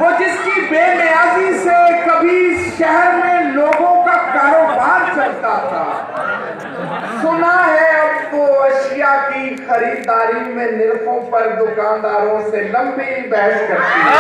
वो जिसकी बेनियाजी से कभी शहर में लोगों का कारोबार चलता था, सुना है अब वो अशिया की खरीदारी में निरखों पर दुकानदारों से लंबी बहस करती है।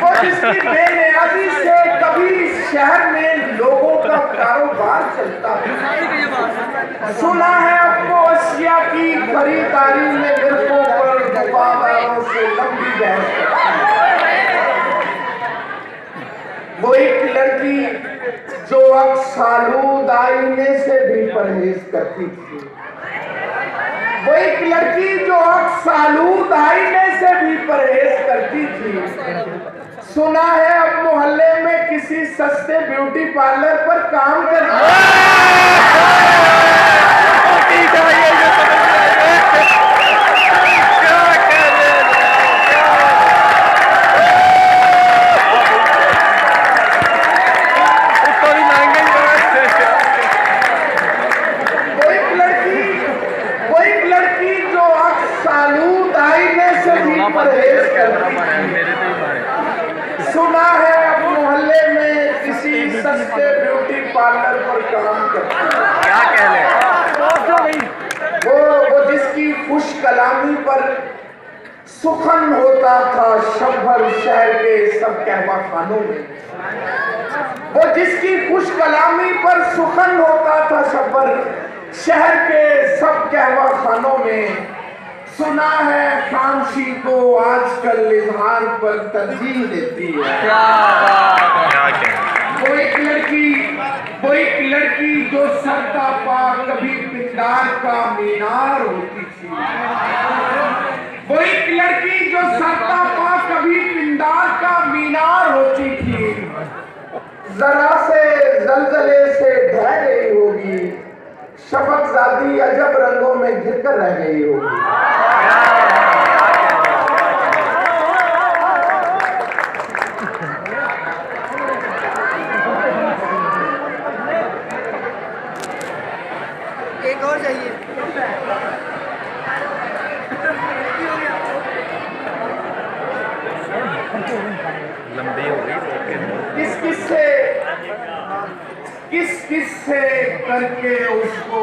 वो जिसकी बेनियाजी से कभी शहर में लोगों का कारोबार चलता था, सुना है आपको अशिया की खरीदारी में निरखों पर दुकानदारों से लंबी बहस करती है। वो एक लड़की जो अक्सालूद आईने से भी परहेज करती थी, वो एक लड़की जो अक्सालूद आईने से भी परहेज करती थी, सुना है अब मोहल्ले में किसी सस्ते ब्यूटी पार्लर पर काम करती परहेज करती। सुना है अब मोहल्ले में किसी सस्ते ब्यूटी पार्लर पर काम करती। क्या कह रहे वो जिसकी खुश कलामी पर सुखन होता था शब्भर शहर के सब कहवा खानों में, वो जिसकी खुश कलामी पर सुखन होता था शब्भर शहर के सब कहवा खानों में, सुना है खामशी को आजकल इजहार पर तरजीह देती है। वो एक लड़की जो सरता पा कभी पिंडार का मीनार होती थी, वो एक लड़की जो सरता पा कभी पिंडार का मीनार होती थी, जरा से जलजले से ढह गई होगी, शफकजादी अजब रंगों में घिरकर रह गई होगी। एक और चाहिए। लंबी हो गई किस किस से करके उसको